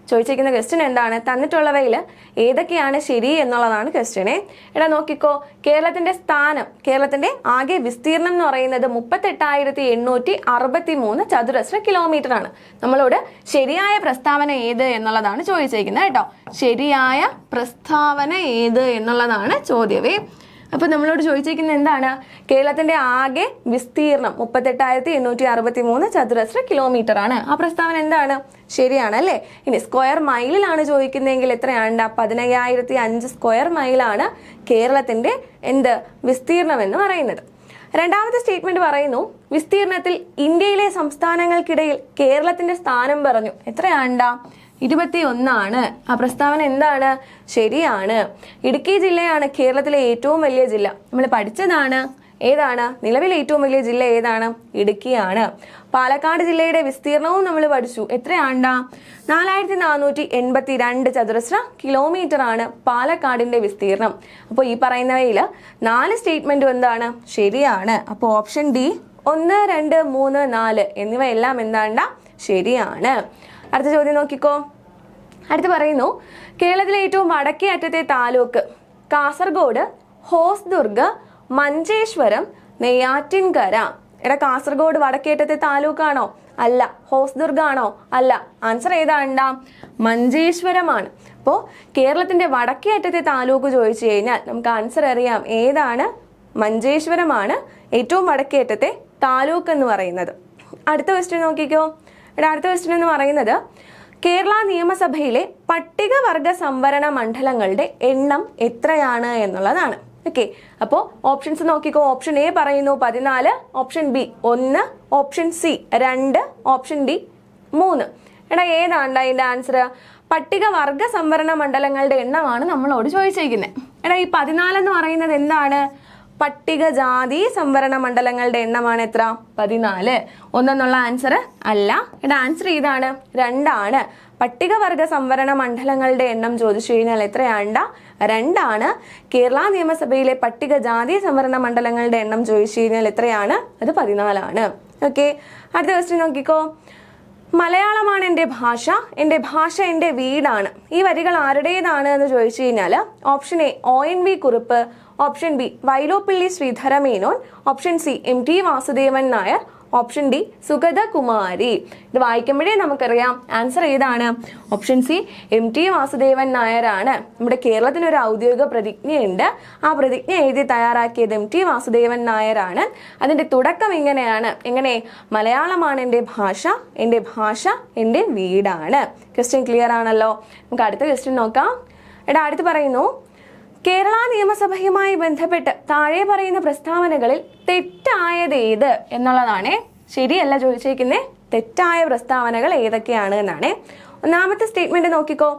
S1: ചോദിച്ചിരിക്കുന്ന ക്വസ്റ്റ്യൻ എന്താണ്? തന്നിട്ടുള്ളവയിൽ ഏതൊക്കെയാണ് ശരി എന്നുള്ളതാണ് ക്വസ്റ്റ്യനെ. നോക്കിക്കോ, കേരളത്തിന്റെ ആകെ വിസ്തീർണം എന്ന് പറയുന്നത് 38,863 ചതുരശ്ര കിലോമീറ്റർ ആണ്. നമ്മളോട് ശരിയായ പ്രസ്താവന ഏത് എന്നുള്ളതാണ് ചോദിച്ചിരിക്കുന്നത് കേട്ടോ. ശരിയായ പ്രസ്താവന ഏത് എന്നുള്ളതാണ് ചോദ്യമേ. അപ്പൊ നമ്മളോട് ചോദിച്ചിരിക്കുന്നത് എന്താണ്? കേരളത്തിന്റെ ആകെ വിസ്തീർണം 38,863 ചതുരശ്ര കിലോമീറ്റർ ആണ്. ആ പ്രസ്താവന എന്താണ്? ശരിയാണ് അല്ലേ? ഇനി സ്ക്വയർ മൈലിലാണ് ചോദിക്കുന്നതെങ്കിൽ എത്രയാണ്? 15,005 സ്ക്വയർ മൈലാണ് കേരളത്തിന്റെ വിസ്തീർണം എന്ന് പറയുന്നത്. രണ്ടാമത്തെ സ്റ്റേറ്റ്മെന്റ് പറയുന്നു, വിസ്തീർണത്തിൽ ഇന്ത്യയിലെ സംസ്ഥാനങ്ങൾക്കിടയിൽ കേരളത്തിന്റെ സ്ഥാനം പറഞ്ഞു. എത്രയാണ്ടാ? 21. ആ പ്രസ്താവന എന്താണ്? ശരിയാണ്. ഇടുക്കി ജില്ലയാണ് കേരളത്തിലെ ഏറ്റവും വലിയ ജില്ല. നമ്മൾ പഠിച്ചതാണ്. ഏതാണ്? നിലവിലെ ഏറ്റവും വലിയ ജില്ല ഏതാണ്? ഇടുക്കിയാണ്. പാലക്കാട് ജില്ലയുടെ വിസ്തീർണവും നമ്മൾ പഠിച്ചു. എത്രയാണ്ടാ? 4,482 ചതുരശ്ര കിലോമീറ്റർ ആണ് പാലക്കാടിന്റെ വിസ്തീർണം. അപ്പോൾ ഈ പറയുന്നവയിൽ 4 സ്റ്റേറ്റ്മെന്റും എന്താണ്? ശരിയാണ്. അപ്പോൾ ഓപ്ഷൻ ഡി 1, 2, 3, 4 എന്നിവയെല്ലാം എന്താണ്ടാ? ശരിയാണ്. അടുത്ത ചോദ്യം നോക്കിക്കോ. അടുത്ത് പറയുന്നു, കേരളത്തിലെ ഏറ്റവും വടക്കേ അറ്റത്തെ താലൂക്ക് കാസർഗോഡ്, ഹോസ്ദുർഗ്, മഞ്ചേശ്വരം, നെയ്യാറ്റിൻകര. കാസർഗോഡ് വടക്കേറ്റത്തെ താലൂക്കാണോ? അല്ല. ഹോസ്ദുർഗ് ആണോ? അല്ല. ആൻസർ ഏതാണ്ടാ? മഞ്ചേശ്വരമാണ്. അപ്പോൾ കേരളത്തിന്റെ വടക്കേ അറ്റത്തെ താലൂക്ക് ചോദിച്ചു കഴിഞ്ഞാൽ നമുക്ക് ആൻസർ അറിയാം. ഏതാണ്? മഞ്ചേശ്വരമാണ് ഏറ്റവും വടക്കേ അറ്റത്തെ താലൂക്ക് എന്ന് പറയുന്നത്. അടുത്ത ക്വസ്റ്റ്യൻ നോക്കിക്കോ. അടുത്ത ക്വസ്റ്റ്യൻ എന്ന് പറയുന്നത്, കേരള നിയമസഭയിലെ പട്ടികവർഗ സംവരണ മണ്ഡലങ്ങളുടെ എണ്ണം എത്രയാണ് എന്നുള്ളതാണ്. ഓക്കെ, അപ്പോൾ ഓപ്ഷൻസ് നോക്കിക്കോ. ഓപ്ഷൻ എ പറയുന്നു 14, option B 1, option C 2, option D 3. ഏതാണ് അതിന്റെ ആൻസർ? പട്ടികവർഗ സംവരണ മണ്ഡലങ്ങളുടെ എണ്ണമാണ് നമ്മളോട് ചോദിച്ചിരിക്കുന്നത്. ഈ 14 എന്ന് പറയുന്നത് എന്താണ്? പട്ടികജാതി സംവരണ മണ്ഡലങ്ങളുടെ എണ്ണമാണ്. എത്ര? 14. 1 എന്നുള്ള ആൻസർ അല്ല. ആൻസർ ഇതാണ് 2 ആണ്. പട്ടികവർഗ സംവരണ മണ്ഡലങ്ങളുടെ എണ്ണം ചോദിച്ചു കഴിഞ്ഞാൽ എത്രയാണ്ട? 2 ആണ്. കേരള നിയമസഭയിലെ പട്ടികജാതി സംവരണ മണ്ഡലങ്ങളുടെ എണ്ണം ചോദിച്ചു കഴിഞ്ഞാൽ എത്രയാണ്? അത് 14 ആണ്. ഓക്കെ, അടുത്ത ക്വസ്റ്റ്യൻ നോക്കിക്കോ. മലയാളമാണ് എൻ്റെ ഭാഷ, എൻ്റെ ഭാഷ എൻ്റെ വീടാണ്. ഈ വരികൾ ആരുടേതാണ് എന്ന് ചോദിച്ചു കഴിഞ്ഞാൽ option A ONV Kurup, option B Vyloppilly Sreedhara Menon, option C MT Vasudevan Nair, option D Sugathakumari. ഇത് വായിക്കുമ്പോഴേ നമുക്കറിയാം ആൻസർ ഏതാണ്? Option C MT Vasudevan Nair ആണ്. നമ്മുടെ കേരളത്തിനൊരു ഔദ്യോഗിക പ്രതിജ്ഞയുണ്ട്. ആ പ്രതിജ്ഞ എഴുതി തയ്യാറാക്കിയത് MT വാസുദേവൻ നായർ ആണ്. അതിന്റെ തുടക്കം ഇങ്ങനെയാണ്. എങ്ങനെ? മലയാളമാണ് എൻ്റെ ഭാഷ, എൻ്റെ ഭാഷ എൻ്റെ വീടാണ്. ക്വസ്റ്റ്യൻ ക്ലിയർ ആണല്ലോ. നമുക്ക് അടുത്ത ക്വസ്റ്റ്യൻ നോക്കാം. അടുത്ത് പറയുന്നു, കേരള നിയമസഭയുമായി ബന്ധപ്പെട്ട് താഴെ പറയുന്ന പ്രസ്താവനകളിൽ തെറ്റായത് ഏത് എന്നുള്ളതാണ്. ശരിയല്ല ചോദിച്ചിരിക്കുന്നത്. തെറ്റായ പ്രസ്താവനകൾ ഏതൊക്കെയാണ് എന്നാണ്. ഒന്നാമത്തെ സ്റ്റേറ്റ്മെന്റ് നോക്കിക്കോ.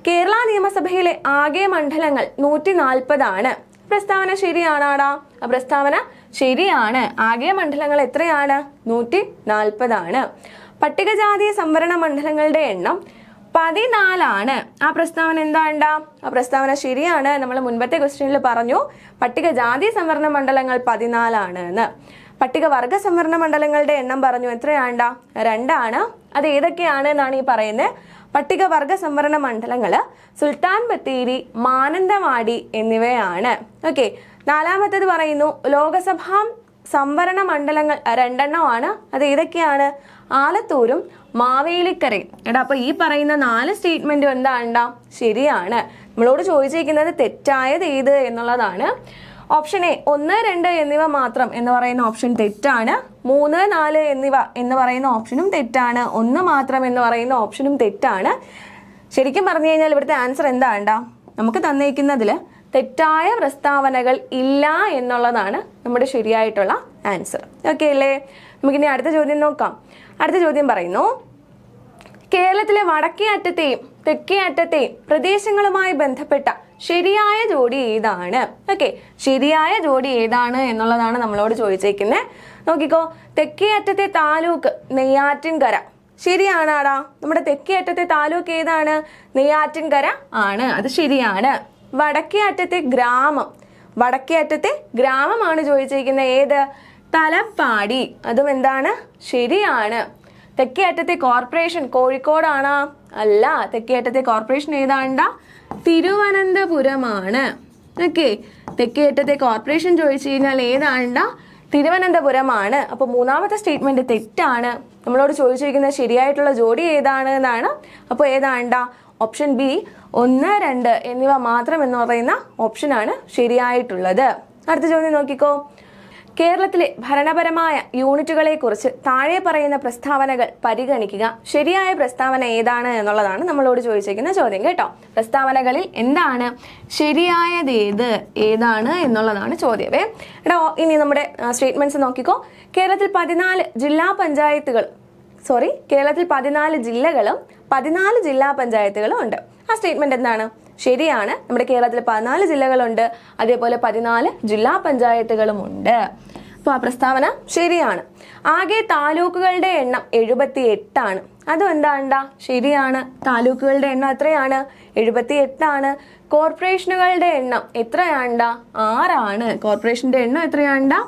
S1: കേരള നിയമസഭയിലെ ആകെ മണ്ഡലങ്ങൾ 140 ആണ്. പ്രസ്താവന ശരിയാണാടാ? ആ പ്രസ്താവന ശരിയാണ്. ആകെ മണ്ഡലങ്ങൾ എത്രയാണ്? 140 ആണ്. പട്ടികജാതി സംവരണ മണ്ഡലങ്ങളുടെ എണ്ണം 14 ആണ്. ആ പ്രസ്താവന എന്താണ്ടാ? ആ പ്രസ്താവന ശരിയാണ്. നമ്മൾ മുൻപത്തെ ക്വസ്റ്റ്യനിൽ പറഞ്ഞു പട്ടികജാതി സംവരണ മണ്ഡലങ്ങൾ 14 ആണ് എന്ന്. പട്ടികവർഗ സംവരണ മണ്ഡലങ്ങളുടെ എണ്ണം പറഞ്ഞു. എത്രയാണ്ടാ? 2 ആണ്. അത് ഏതൊക്കെയാണ് എന്നാണ് ഈ പറയുന്നത്. പട്ടികവർഗ സംവരണ മണ്ഡലങ്ങൾ സുൽത്താൻ ബത്തേരി, മാനന്തവാടി എന്നിവയാണ്. ഓക്കെ, നാലാമത്തേത് പറയുന്നു ലോകസഭാ സംവരണ മണ്ഡലങ്ങൾ 2 ആണ്. അത് ഏതൊക്കെയാണ്? ആലത്തൂരും മാവേലിക്കരയും. അപ്പൊ ഈ പറയുന്ന 4 സ്റ്റേറ്റ്മെന്റും എന്താണ്ടാ? ശരിയാണ്. നമ്മളോട് ചോദിച്ചിരിക്കുന്നത് തെറ്റായത് ഏത് എന്നുള്ളതാണ്. ഓപ്ഷൻ എ 1, 2 എന്നിവ മാത്രം എന്ന് പറയുന്ന ഓപ്ഷൻ തെറ്റാണ്. 3, 4 എന്നിവ എന്ന് പറയുന്ന ഓപ്ഷനും തെറ്റാണ്. 1 മാത്രം എന്ന് പറയുന്ന ഓപ്ഷനും തെറ്റാണ്. ശരിക്കും പറഞ്ഞു കഴിഞ്ഞാൽ ഇവിടുത്തെ ആൻസർ എന്താ? നമുക്ക് തന്നേക്കുന്നതിൽ തെറ്റായ പ്രസ്താവനകൾ ഇല്ല എന്നുള്ളതാണ് നമ്മുടെ ശരിയായിട്ടുള്ള ആൻസർ. ഓക്കെ അല്ലേ? നമുക്കിനി അടുത്ത ചോദ്യം നോക്കാം. അടുത്ത ചോദ്യം പറയുന്നു, കേരളത്തിലെ വടക്കേ അറ്റത്തെയും തെക്കേ അറ്റത്തെയും പ്രദേശങ്ങളുമായി ബന്ധപ്പെട്ട ശരിയായ ജോഡി ഏതാണ്? ഓക്കെ, ശരിയായ ജോഡി ഏതാണ് എന്നുള്ളതാണ് നമ്മളോട് ചോദിച്ചേക്കുന്നത്. നോക്കിക്കോ, തെക്കേ അറ്റത്തെ താലൂക്ക് നെയ്യാറ്റിൻകര. ശരിയാണാടാ. നമ്മുടെ തെക്കേ അറ്റത്തെ താലൂക്ക് ഏതാണ്? നെയ്യാറ്റിൻകര ആണ്. അത് ശരിയാണ്. വടക്കേ അറ്റത്തെ ഗ്രാമം, വടക്കേ അറ്റത്തെ ഗ്രാമമാണ് ചോദിച്ചിരിക്കുന്നത്. ഏത്? തലപ്പാടി. അതും എന്താണ്? ശരിയാണ്. തെക്കേ അറ്റത്തെ കോർപ്പറേഷൻ കോഴിക്കോടാണ്? അല്ല. തെക്കേ അറ്റത്തെ കോർപ്പറേഷൻ ഏതാണ്ടാ? തിരുവനന്തപുരമാണ്. ഓക്കെ, തെക്കേ അറ്റത്തെ കോർപ്പറേഷൻ ചോദിച്ചു കഴിഞ്ഞാൽ ഏതാണ്ടാ? തിരുവനന്തപുരമാണ്. അപ്പോൾ മൂന്നാമത്തെ സ്റ്റേറ്റ്മെന്റ് തെറ്റാണ്. നമ്മളോട് ചോദിച്ചിരിക്കുന്ന ശരിയായിട്ടുള്ള ജോഡി ഏതാണ് എന്നാണ്. അപ്പോൾ ഏതാണ്ടാ? ഓപ്ഷൻ ബി 1, 2 എന്നിവ മാത്രം എന്ന് പറയുന്ന ഓപ്ഷനാണ് ശരിയായിട്ടുള്ളത്. അടുത്ത ചോദ്യം നോക്കിക്കോ. കേരളത്തിലെ ഭരണപരമായ യൂണിറ്റുകളെ കുറിച്ച് താഴെ പറയുന്ന പ്രസ്താവനകൾ പരിഗണിക്കുക. ശരിയായ പ്രസ്താവന ഏതാണ് എന്നുള്ളതാണ് നമ്മളോട് ചോദിച്ചിരിക്കുന്ന ചോദ്യം കേട്ടോ. പ്രസ്താവനകളിൽ എന്താണ് ശരിയായത് ഏതാണ് എന്നുള്ളതാണ് ചോദ്യമേ. എടാ, ഇനി നമ്മുടെ സ്റ്റേറ്റ്മെന്റ്സ് നോക്കിക്കോ. കേരളത്തിൽ 14 ജില്ലകളും 14 ജില്ലാ പഞ്ചായത്തുകളും ഉണ്ട്. ആ സ്റ്റേറ്റ്മെന്റ് എന്താണ്? ശരിയാണ്. നമ്മുടെ കേരളത്തിൽ 14 ജില്ലകളുണ്ട്, അതേപോലെ 14 ജില്ലാ പഞ്ചായത്തുകളും ഉണ്ട്. അപ്പോൾ ആ പ്രസ്താവന ശരിയാണ്. ആകെ താലൂക്കുകളുടെ എണ്ണം 78 ആണ്. അതും എന്താണ്ടാ? ശരിയാണ്. താലൂക്കുകളുടെ എണ്ണം എത്രയാണ്? 78 ആണ്. കോർപ്പറേഷനുകളുടെ എണ്ണം എത്രയാണ്ടാ? 6 ആണ്. കോർപ്പറേഷന്റെ എണ്ണം എത്രയാണ്ടാ?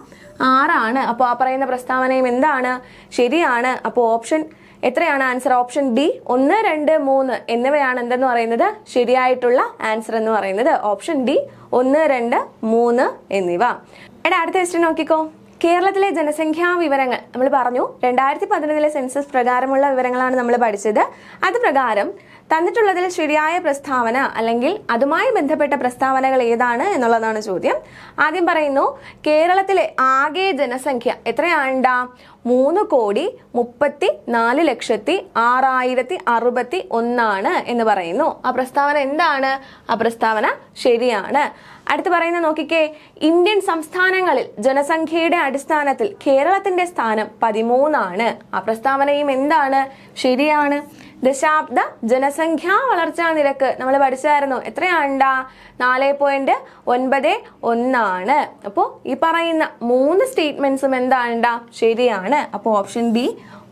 S1: 6 ആണ്. അപ്പോൾ ആ പറയുന്ന പ്രസ്താവനയും എന്താണ്? ശരിയാണ്. അപ്പോൾ ഓപ്ഷൻ എത്രയാണ് ആൻസർ? ഓപ്ഷൻ ഡി 1, 2, 3 എന്നിവയാണ് എന്തെന്ന് പറയുന്നത്? ശരിയായിട്ടുള്ള ആൻസർ എന്ന് പറയുന്നത്. ഓപ്ഷൻ ഡി 1, 2, 3 എന്നിവ. എടാ, അടുത്ത ക്വസ്റ്റ്യൻ നോക്കിക്കോ. കേരളത്തിലെ ജനസംഖ്യാ വിവരങ്ങൾ നമ്മൾ പറഞ്ഞു. 2011 സെൻസസ് പ്രകാരമുള്ള വിവരങ്ങളാണ് നമ്മൾ പഠിച്ചത്. അത് പ്രകാരം തന്നിട്ടുള്ളതിൽ ശരിയായ പ്രസ്താവന അല്ലെങ്കിൽ അതുമായി ബന്ധപ്പെട്ട പ്രസ്താവനകൾ ഏതാണ് എന്നുള്ളതാണ് ചോദ്യം. ആദ്യം പറയുന്നു, കേരളത്തിലെ ആകെ ജനസംഖ്യ എത്രയാണ്ടാ? 3,34,6,061 എന്ന് പറയുന്നു. ആ പ്രസ്താവന എന്താണ്? ആ പ്രസ്താവന ശരിയാണ്. അടുത്ത് പറയുന്ന നോക്കിക്കേ, ഇന്ത്യൻ സംസ്ഥാനങ്ങളിൽ ജനസംഖ്യയുടെ അടിസ്ഥാനത്തിൽ കേരളത്തിന്റെ സ്ഥാനം 13 ആണ്. ആ പ്രസ്താവനയും എന്താണ്? ശരിയാണ്. ദശാബ്ദ ജനസംഖ്യാ വളർച്ചാ നിരക്ക് നമ്മൾ പഠിച്ചായിരുന്നു. എത്രയാണ്ടാ? 4.91 ആണ്. അപ്പോൾ ഈ പറയുന്ന 3 സ്റ്റേറ്റ്മെന്റ്സും എന്താണ്ടാ? ശരിയാണ്. അപ്പോൾ ഓപ്ഷൻ ബി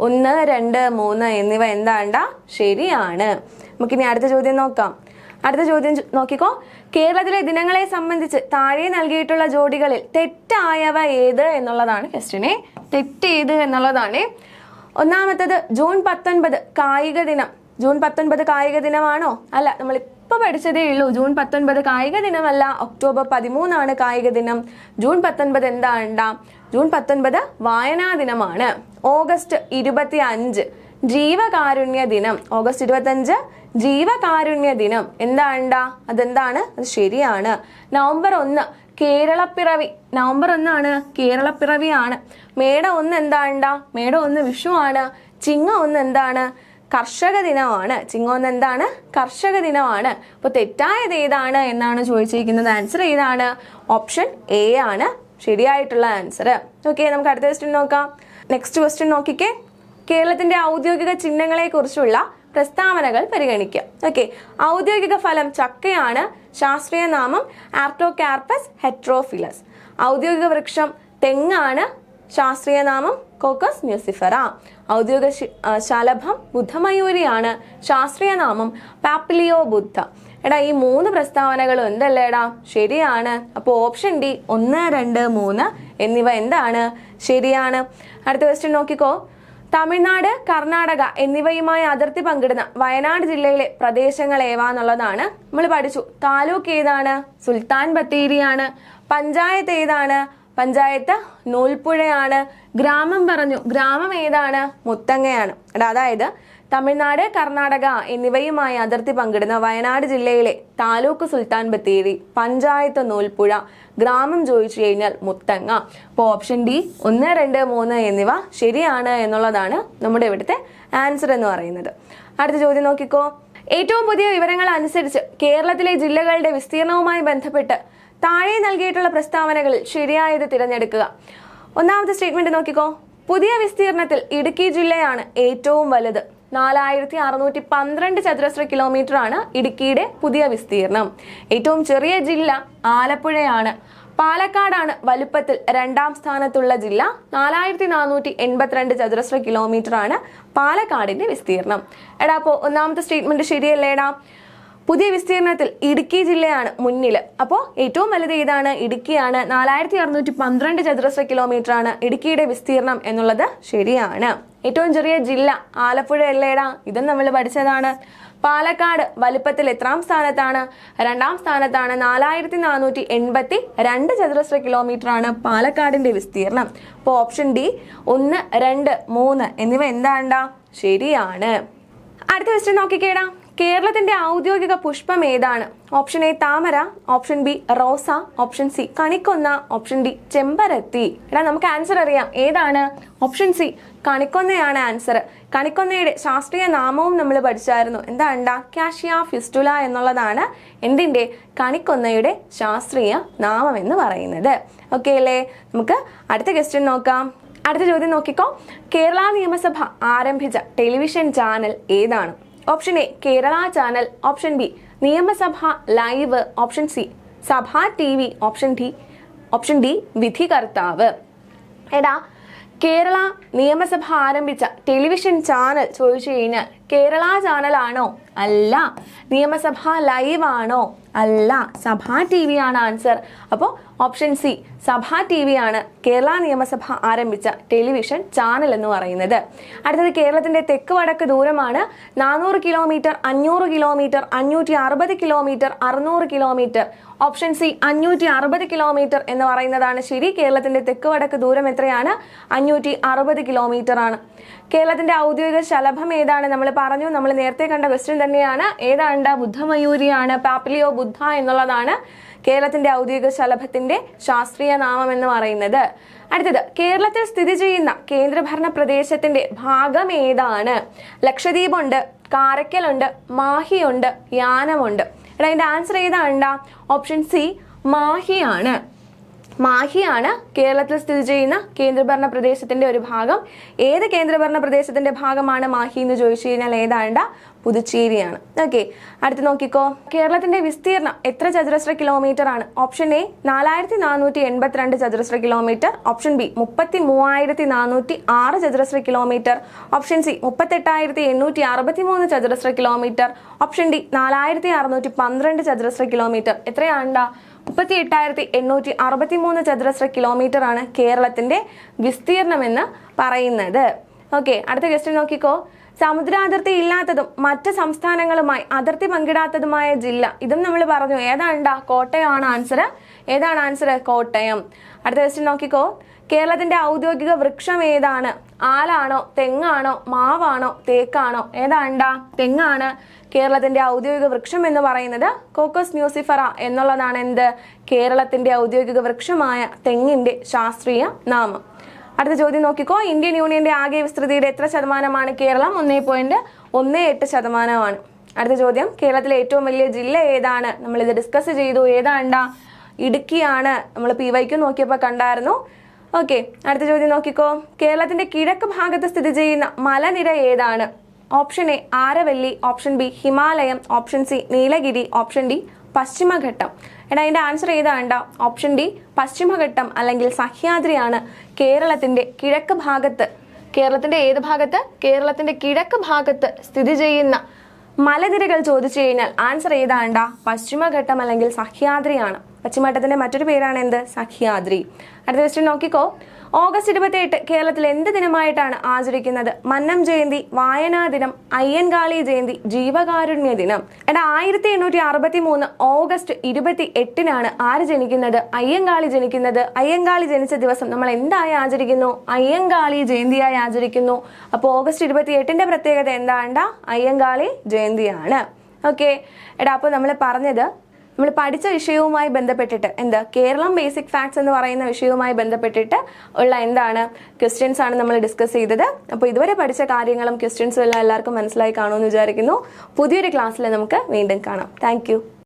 S1: 1, 2, 3 എന്നിവ എന്താണ്ടാ? ശരിയാണ്. നമുക്കിനി അടുത്ത ചോദ്യം നോക്കാം. അടുത്ത ചോദ്യം നോക്കിക്കോ. കേരളത്തിലെ ദിനങ്ങളെ സംബന്ധിച്ച് താഴെ നൽകിയിട്ടുള്ള ജോഡികളിൽ തെറ്റായവ ഏത് എന്നുള്ളതാണ് ക്വസ്റ്റ്യനെ. തെറ്റേത് എന്നുള്ളതാണ്. ഒന്നാമത്തത് ജൂൺ 19 കായിക ദിനം. ജൂൺ 19 കായിക ദിനമാണോ? അല്ല, നമ്മൾ ഇപ്പൊ പഠിച്ചതേ ഉള്ളൂ. ജൂൺ 19 കായിക ദിനമല്ല, ഒക്ടോബർ 13 കായിക ദിനം. ജൂൺ 19 എന്താണ്ടാ? ജൂൺ 19 വായനാ ദിനമാണ്. ഓഗസ്റ്റ് 25 ജീവകാരുണ്യ ദിനം. ഓഗസ്റ്റ് 25 ജീവകാരുണ്യ ദിനം എന്താണ്ടാ? അതെന്താണ്? അത് ശരിയാണ്. നവംബർ 1 കേരളപ്പിറവി. നവംബർ 1 കേരളപ്പിറവിയാണ്. മേട 1 എന്താണ്ടാ? മേട 1 വിഷു ആണ്. ചിങ്ങ 1 എന്താണ്? കർഷക ദിനമാണ്. ചിങ്ങ 1 എന്താണ്? കർഷക ദിനമാണ്. അപ്പോൾ തെറ്റായത് ഏതാണ് എന്നാണ് ചോദിച്ചിരിക്കുന്നത്. ആൻസർ ഏതാണ്? ഓപ്ഷൻ എ ആണ് ശരിയായിട്ടുള്ള ആൻസർ. ഓക്കെ, നമുക്ക് അടുത്ത ക്വസ്റ്റ്യൻ നോക്കാം. നെക്സ്റ്റ് ക്വസ്റ്റ്യൻ നോക്കിക്കേ. കേരളത്തിന്റെ ഔദ്യോഗിക ചിഹ്നങ്ങളെ കുറിച്ചുള്ള പ്രസ്താവനകൾ പരിഗണിക്കുക. ഓക്കെ, ഔദ്യോഗിക ഫലം ചക്കയാണ്. ശാസ്ത്രീയ നാമം ആർട്ടോകാർപ്പസ് ഹെട്രോഫിലസ്. ഔദ്യോഗിക വൃക്ഷം തെങ്ങാണ്. ശാസ്ത്രീയ നാമം കോക്കസ് ന്യൂസിഫറ. ഔദ്യോഗിക ശലഭം ബുദ്ധമയൂരിയാണ്. ശാസ്ത്രീയ നാമം പാപ്പിലിയോ ബുദ്ധ. എടാ, ഈ 3 പ്രസ്താവനകളും എന്തല്ലേടാ? ശരിയാണ്. അപ്പോൾ ഓപ്ഷൻ ഡി 1, 2, 3 എന്നിവ എന്താണ്? ശരിയാണ്. അടുത്ത ക്വസ്റ്റ്യൻ നോക്കിക്കോ. തമിഴ്നാട്, കർണാടക എന്നിവയുമായി അതിർത്തി പങ്കിടുന്ന വയനാട് ജില്ലയിലെ പ്രദേശങ്ങൾ ഏവാന്നുള്ളതാണ് നമ്മൾ പഠിച്ചു. താലൂക്ക് ഏതാണ്? സുൽത്താൻ ബത്തേരിയാണ്. പഞ്ചായത്ത് ഏതാണ്? പഞ്ചായത്ത് നൂൽപ്പുഴയാണ്. ഗ്രാമം പറഞ്ഞു. ഗ്രാമം ഏതാണ്? മുത്തങ്ങയാണ്. അതായത് തമിഴ്നാട്, കർണാടക എന്നിവയുമായി അതിർത്തി പങ്കിടുന്ന വയനാട് ജില്ലയിലെ താലൂക്ക് സുൽത്താൻ ബത്തേരി, പഞ്ചായത്ത് നൂൽപ്പുഴ, ഗ്രാമം ചോദിച്ചു കഴിഞ്ഞാൽ മുത്തങ്ങ. അപ്പോൾ ഓപ്ഷൻ ഡി 1, 2, 3 എന്നിവ ശരിയാണ് എന്നുള്ളതാണ് നമ്മുടെ ഇവിടുത്തെ ആൻസർ എന്ന് പറയുന്നത്. അടുത്ത ചോദ്യം നോക്കിക്കോ. ഏറ്റവും പുതിയ വിവരങ്ങൾ അനുസരിച്ച് കേരളത്തിലെ ജില്ലകളുടെ വിസ്തീർണവുമായി ബന്ധപ്പെട്ട് താഴെ നൽകിയിട്ടുള്ള പ്രസ്താവനകളിൽ ശരിയായത് തിരഞ്ഞെടുക്കുക. ഒന്നാമത്തെ സ്റ്റേറ്റ്മെന്റ് നോക്കിക്കോ. പുതിയ വിസ്തീർണത്തിൽ ഇടുക്കി ജില്ലയാണ് ഏറ്റവും വലുത്. 4612 ചതുരശ്ര കിലോമീറ്റർ ആണ് ഇടുക്കിയുടെ പുതിയ വിസ്തീർണം. ഏറ്റവും ചെറിയ ജില്ല ആലപ്പുഴയാണ്. പാലക്കാടാണ് വലുപ്പത്തിൽ 2ാം സ്ഥാനത്തുള്ള ജില്ല. 4482 ചതുരശ്ര കിലോമീറ്റർ ആണ് പാലക്കാടിന്റെ വിസ്തീർണം. എടാ, അപ്പോൾ ഒന്നാമത്തെ സ്റ്റേറ്റ്മെന്റ് ശരിയല്ലേടാ? പുതിയ വിസ്തീർണത്തിൽ ഇടുക്കി ജില്ലയാണ് മുന്നിൽ. അപ്പോൾ ഏറ്റവും വലുത് ഏതാണ്? ഇടുക്കിയാണ്. 4612 ചതുരശ്ര കിലോമീറ്റർ ആണ് ഇടുക്കിയുടെ വിസ്തീർണം എന്നുള്ളത് ശരിയാണ്. ഏറ്റവും ചെറിയ ജില്ല ആലപ്പുഴ അല്ലേടാ? ഇതും നമ്മൾ പഠിച്ചതാണ്. പാലക്കാട് വലുപ്പത്തിൽ എത്രാം സ്ഥാനത്താണ്? 2ാം സ്ഥാനത്താണ്. 4482 ചതുരശ്ര കിലോമീറ്റർ ആണ് പാലക്കാടിന്റെ വിസ്തീർണം. അപ്പോൾ ഓപ്ഷൻ ഡി 1, 2, 3 എന്നിവ എന്താണ്ടാ? ശരിയാണ്. അടുത്ത ക്വസ്റ്റ്യൻ നോക്കിക്കേടാ. കേരളത്തിന്റെ ഔദ്യോഗിക പുഷ്പം ഏതാണ്? ഓപ്ഷൻ എ താമര, ഓപ്ഷൻ ബി റോസ, ഓപ്ഷൻ സി കണിക്കൊന്ന, ഓപ്ഷൻ ഡി ചെമ്പരത്തി. എടാ, നമുക്ക് ആൻസർ അറിയാം. ഏതാണ്? ഓപ്ഷൻ സി കണിക്കൊന്നയാണ് ആൻസർ. കണിക്കൊന്നയുടെ ശാസ്ത്രീയ നാമവും നമ്മൾ പഠിച്ചായിരുന്നു. എന്താണ്ടാ? കാഷ്യ ഫിസ്റ്റുല എന്നുള്ളതാണ് എന്തിന്റെ? കണിക്കൊന്നയുടെ ശാസ്ത്രീയ നാമം എന്ന് പറയുന്നത്. ഓക്കെ അല്ലേ? നമുക്ക് അടുത്ത ക്വസ്റ്റ്യൻ നോക്കാം. അടുത്ത ചോദ്യം നോക്കിക്കോ. കേരള നിയമസഭ ആരംഭിച്ച ടെലിവിഷൻ ചാനൽ ഏതാണ്? Option A Kerala channel, option B നിയമസഭ ലൈവ്, ഓപ്ഷൻ സി സഭാ TV, ഓപ്ഷൻ ഡി വിധികർത്താവ്. എടാ, കേരള നിയമസഭ ആരംഭിച്ച ടെലിവിഷൻ ചാനൽ ചോദിച്ചു കഴിഞ്ഞാൽ കേരള ചാനൽ ആണോ? അല്ല. നിയമസഭ ലൈവ് ആണോ? അല്ല. സഭാ TV ആണ് ആൻസർ. അപ്പോൾ ഓപ്ഷൻ സി സഭാ TV ആണ് കേരള നിയമസഭ ആരംഭിച്ച ടെലിവിഷൻ ചാനൽ എന്ന് പറയുന്നത്. അടുത്തത് കേരളത്തിന്റെ തെക്ക് വടക്ക് ദൂരമാണ്. 400 kilometre, 500 kilometre, 560 kilometre, 600 kilometre. Option C 560 kilometre എന്ന് പറയുന്നതാണ് ശരി. കേരളത്തിന്റെ തെക്ക് വടക്ക് ദൂരം എത്രയാണ്? 560 കിലോമീറ്റർ ആണ്. കേരളത്തിന്റെ ഔദ്യോഗിക ശലഭം ഏതാണ്? നമ്മൾ പറഞ്ഞു, നമ്മൾ നേരത്തെ കണ്ട ക്വസ്റ്റ്യൻ തന്നെയാണ്. ഏതാണ്ട്? ബുദ്ധമയൂരിയാണ്. പാപ്പിലിയോ ബുദ്ധ എന്നുള്ളതാണ് കേരളത്തിന്റെ ഔദ്യോഗിക ശലഭത്തിന്റെ ശാസ്ത്രീയ നാമം എന്ന് പറയുന്നത്. അടുത്തത്, കേരളത്തിൽ സ്ഥിതി ചെയ്യുന്ന കേന്ദ്രഭരണ പ്രദേശത്തിന്റെ ഭാഗം ഏതാണ്? ലക്ഷദ്വീപ് ഉണ്ട്, കാരക്കലുണ്ട്, മാഹിയുണ്ട്, യാനമുണ്ട്. എടാ, അതിന്റെ ആൻസർ ഏതാണ്ടാ? ഓപ്ഷൻ സി മാഹിയാണ്. മാഹിയാണ് കേരളത്തിൽ സ്ഥിതി ചെയ്യുന്ന കേന്ദ്രഭരണ പ്രദേശത്തിന്റെ ഒരു ഭാഗം. ഏത് കേന്ദ്രഭരണ പ്രദേശത്തിന്റെ ഭാഗമാണ് മാഹി എന്ന് ചോദിച്ചു കഴിഞ്ഞാൽ ഏതാണ്ട? പുതുച്ചേരിയാണ്. ഓക്കെ, അടുത്ത് നോക്കിക്കോ. കേരളത്തിന്റെ വിസ്തീർണം എത്ര ചതുരശ്ര കിലോമീറ്റർ ആണ്? ഓപ്ഷൻ എ 4482 ചതുരശ്ര കിലോമീറ്റർ, ഓപ്ഷൻ ബി 33406 ചതുരശ്ര കിലോമീറ്റർ, ഓപ്ഷൻ സി 38863 ചതുരശ്ര കിലോമീറ്റർ, ഓപ്ഷൻ ഡി 4612 ചതുരശ്ര കിലോമീറ്റർ. എത്രയാണ്ടാ? 38863 ചതുരശ്ര കിലോമീറ്റർ ആണ് കേരളത്തിന്റെ വിസ്തീർണം എന്ന് പറയുന്നത്. ഓക്കെ, അടുത്ത ക്വസ്റ്റ്യൻ നോക്കിക്കോ. സമുദ്രാതിർത്തി ഇല്ലാത്തതും മറ്റ് സംസ്ഥാനങ്ങളുമായി അതിർത്തി പങ്കിടാത്തതുമായ ജില്ല, ഇതും നമ്മൾ പറഞ്ഞു. ഏതാണ്ടാ? കോട്ടയമാണ് ആൻസർ. ഏതാണ് ആൻസർ? കോട്ടയം. അടുത്ത ക്വസ്റ്റ്യൻ നോക്കിക്കോ. കേരളത്തിന്റെ ഔദ്യോഗിക വൃക്ഷം ഏതാണ്? ആലാണോ, തെങ്ങാണോ, മാവാണോ, തേക്കാണോ? ഏതാണ്ടാ? തെങ്ങാണ് കേരളത്തിന്റെ ഔദ്യോഗിക വൃക്ഷം എന്ന് പറയുന്നത്. കോക്കസ് ന്യൂസിഫറ എന്നുള്ളതാണ് എന്ത്? കേരളത്തിന്റെ ഔദ്യോഗിക വൃക്ഷമായ തെങ്ങിന്റെ ശാസ്ത്രീയ നാമം. അടുത്ത ചോദ്യം നോക്കിക്കോ. ഇന്ത്യൻ യൂണിയന്റെ ആകെ വിസ്തൃതിയുടെ എത്ര ശതമാനമാണ് കേരളം? 1.18%. അടുത്ത ചോദ്യം, കേരളത്തിലെ ഏറ്റവും വലിയ ജില്ല ഏതാണ്? നമ്മളിത് ഡിസ്കസ് ചെയ്തു. ഏതാണ്ടാ? ഇടുക്കിയാണ്. നമ്മൾ PYQ നോക്കിയപ്പോൾ കണ്ടായിരുന്നു. ഓക്കെ, അടുത്ത ചോദ്യം നോക്കിക്കോ. കേരളത്തിന്റെ കിഴക്ക് ഭാഗത്ത് സ്ഥിതി ചെയ്യുന്ന മലനിര ഏതാണ്? Option A Aravalli, option B ഹിമാലയം, option C Nilgiri, option D പശ്ചിമഘട്ടം. എടാ, അതിന്റെ ആൻസർ ഏതാണ്ടാ? ഓപ്ഷൻ ഡി പശ്ചിമഘട്ടം അല്ലെങ്കിൽ സഹ്യാദ്രിയാണ് കേരളത്തിന്റെ കിഴക്ക് ഭാഗത്ത്. കേരളത്തിന്റെ ഏത് ഭാഗത്ത്? കേരളത്തിന്റെ കിഴക്ക് ഭാഗത്ത് സ്ഥിതി ചെയ്യുന്ന മലനിരകൾ ചോദിച്ചു കഴിഞ്ഞാൽ ആൻസർ ഏതാണ്ടാ? പശ്ചിമഘട്ടം അല്ലെങ്കിൽ സഹ്യാദ്രിയാണ്. പശ്ചിമഘട്ടത്തിന്റെ മറ്റൊരു പേരാണ് എന്ത്? സഹ്യാദ്രി. അടുത്ത ക്വസ്റ്റ്യൻ നോക്കിക്കോ. ഓഗസ്റ്റ് 28 കേരളത്തിൽ എന്ത് ദിനമായിട്ടാണ് ആചരിക്കുന്നത്? മന്നം ജയന്തി, വായനാ ദിനം, അയ്യൻകാളി ജയന്തി, ജീവകാരുണ്യ ദിനം. 1863 ഓഗസ്റ്റ് 28-നാണ് ആര് ജനിക്കുന്നത്? അയ്യൻകാളി ജനിക്കുന്നത്. അയ്യൻകാളി ജനിച്ച ദിവസം നമ്മൾ എന്തായി ആചരിക്കുന്നു? അയ്യൻകാളി ജയന്തിയായി ആചരിക്കുന്നു. അപ്പോൾ ഓഗസ്റ്റ് 28-ന്റെ പ്രത്യേകത എന്താണ്ട? അയ്യൻകാളി ജയന്തിയാണ്. ഓക്കെ അപ്പോൾ നമ്മൾ പറഞ്ഞത്, നമ്മൾ പഠിച്ച വിഷയവുമായി ബന്ധപ്പെട്ടിട്ട് കേരളം ബേസിക് ഫാക്ട്സ് എന്ന് പറയുന്ന വിഷയവുമായി ബന്ധപ്പെട്ടിട്ട് ഉള്ള ക്വസ്റ്റ്യൻസ് ആണ് നമ്മൾ ഡിസ്കസ് ചെയ്തത്. അപ്പോൾ ഇതുവരെ പഠിച്ച കാര്യങ്ങളും ക്വസ്റ്റ്യൻസും എല്ലാം എല്ലാവർക്കും മനസ്സിലായി കാണുമെന്ന് വിചാരിക്കുന്നു. പുതിയൊരു ക്ലാസ്സിൽ നമുക്ക് വീണ്ടും കാണാം. താങ്ക്